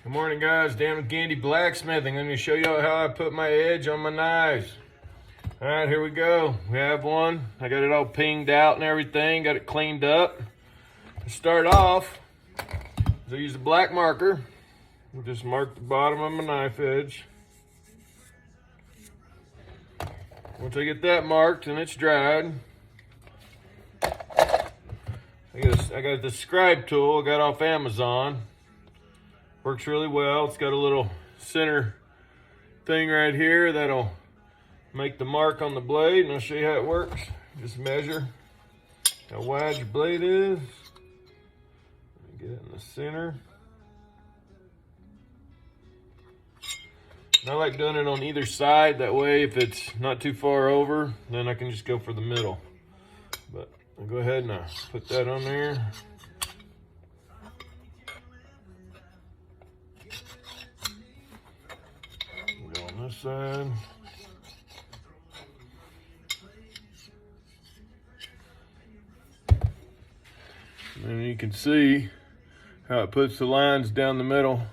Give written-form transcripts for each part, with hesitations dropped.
Good morning, guys. Dan with Gandy Blacksmithing. Let me show you how I put my edge on my knives. All right, here we go. We have one. I got it all pinged out and everything. Got it cleaned up. To start off, I use a black marker. We'll just mark the bottom of my knife edge. Once I get that marked and it's dried, I got the scribe tool I got off Amazon. Works really well. It's got a little center thing right here that'll make the mark on the blade, and I'll show you how it works. Just measure how wide your blade is. Get it in the center. And I like doing it on either side. That way, if it's not too far over, then I can just go for the middle. But I'll go ahead and put that on there. Go on this side. And you can see how it puts the lines down the middle.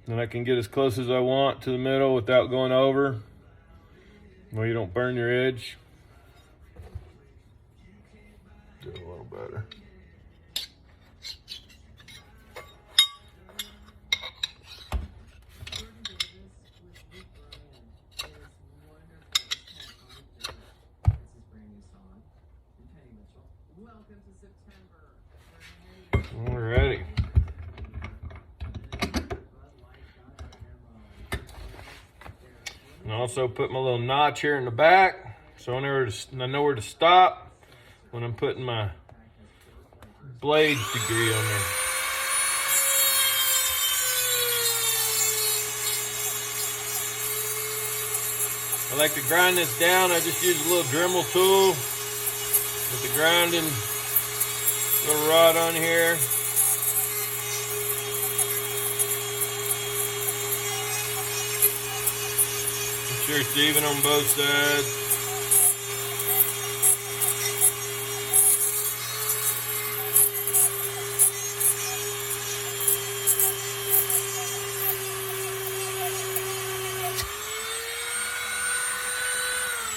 Then I can get as close as I want to the middle without going over. Well, you don't burn your edge. Do it a little better. Alrighty. And also put my little notch here in the back, so I know where to stop when I'm putting my blade degree on there. I like to grind this down. I just use a little Dremel tool with the grinding little rod on here. Make sure it's even on both sides.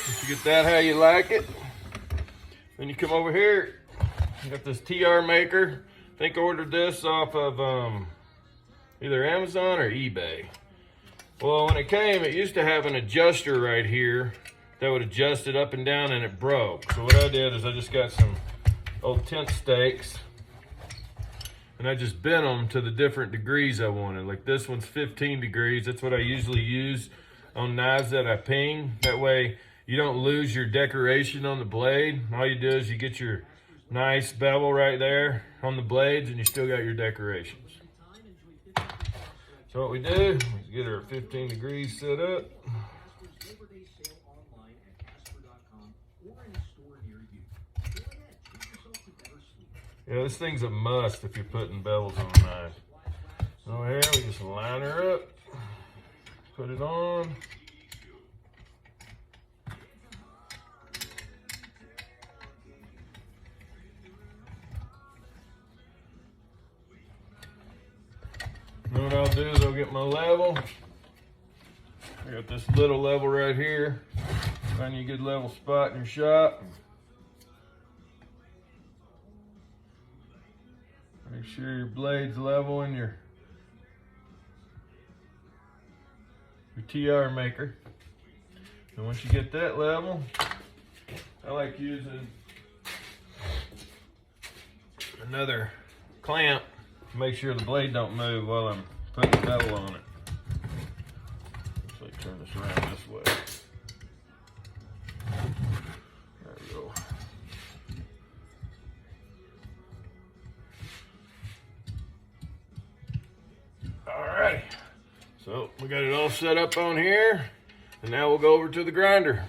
If you get that how you like it, then you come over here. I got this TR maker. I think I ordered this off of either Amazon or eBay. Well, when it came, it used to have an adjuster right here that would adjust it up and down, and it broke. So what I did is I just got some old tent stakes, and I just bent them to the different degrees I wanted. Like this one's 15 degrees. That's what I usually use on knives that I ping. That way you don't lose your decoration on the blade. All you do is you get your nice bevel right there on the blades, and you still got your decorations. So what we do is get our 15 degrees set up. Yeah, this thing's a must if you're putting bevels on a knife. Over here, we just line her up, put it on. Then what I'll do is I'll get my level. I got this little level right here. Find you a good level spot in your shop. Make sure your blade's level in your TR maker. And once you get that level, I like using another clamp. Make sure the blade don't move while I'm putting the bevel on it. So I turn this around this way. There we go. Alrighty. So we got it all set up on here, and now we'll go over to the grinder.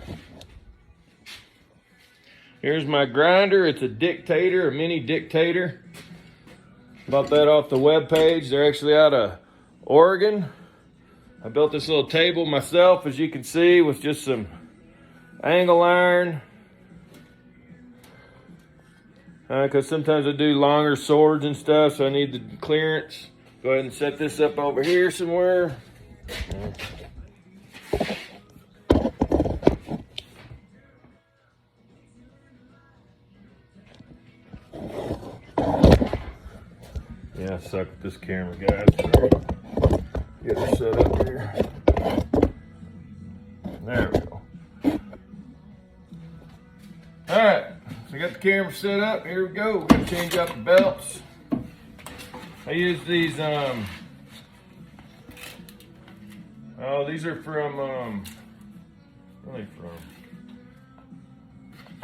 Here's my grinder. It's a Dictator, a mini Dictator. Bought that off the web page. They're actually out of Oregon. I built this little table myself, as you can see, with just some angle iron. Because sometimes I do longer swords and stuff, so I need the clearance. Go ahead and set this up over here somewhere. Yeah, suck with this camera, guys. Get it set up here. There we go. Alright, so I got the camera set up. Here we go. We're going to change out the belts. I use these, these are from, where are they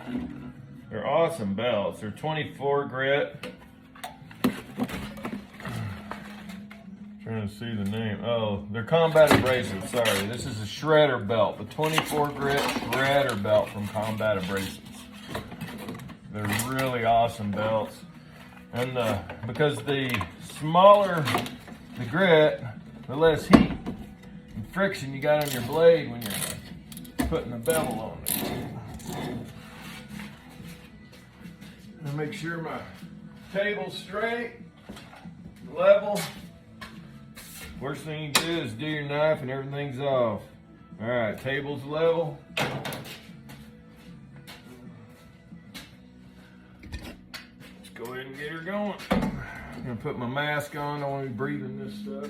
from? They're awesome belts. They're 24 grit. Trying to see the name. Oh, they're Combat Abrasives. Sorry, this is a shredder belt, the 24 grit shredder belt from Combat Abrasives. They're really awesome belts, and because the smaller the grit, the less heat and friction you got on your blade when you're putting the bevel on it. And make sure my table's straight, level. Worst thing you can do is do your knife and everything's off. All right, table's level. Let's go ahead and get her going. I'm gonna put my mask on. I don't want to be breathing this stuff.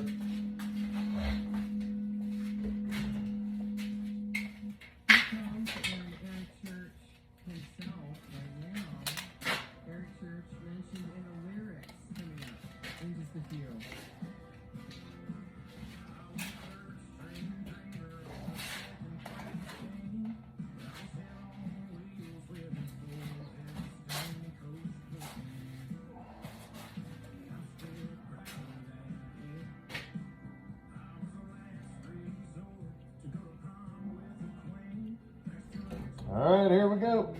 All right, here we go.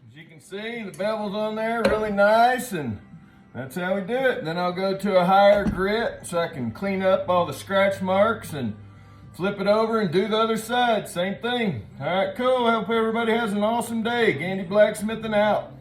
As you can see, the bevel's on there really nice, and that's how we do it. Then I'll go to a higher grit so I can clean up all the scratch marks and flip it over and do the other side. Same thing. All right, cool. I hope everybody has an awesome day. Gandy Blacksmithing out.